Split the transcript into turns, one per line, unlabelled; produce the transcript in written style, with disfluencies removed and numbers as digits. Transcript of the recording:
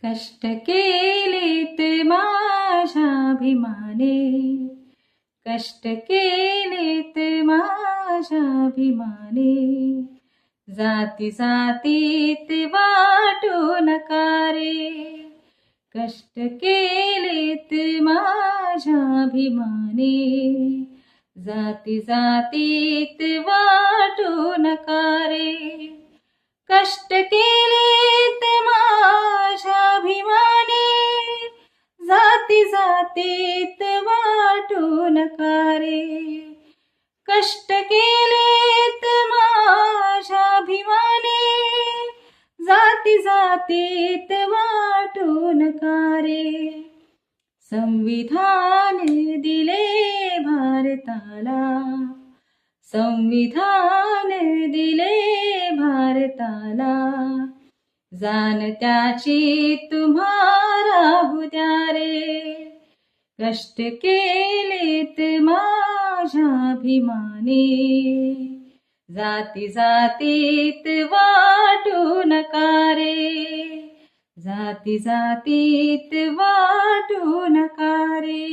कष्ट केलेत माझ्याभिमाने, कष्ट केलेत माझ्याभिमाने, जाती जातीत वाटू नका रे. कष्ट केलेत माझ्याभिमाने, जाती जातीत वाटू नका रे. कष्ट केलेत माझ्याभिमाने, जाती जातीत वाटू नका रे. कष्ट केलेत माझ्याभिमाने, जाती जातीत वाटू नका रे. संविधान दिले भारताला, संविधान दिले भारताला, जाण त्याची तुम्हा राहू द्या रे. कष्ट केलेत माझ्याभिमाने, जाती जातीत वाटू नका रे. जाती जातीत वाटू नका रे.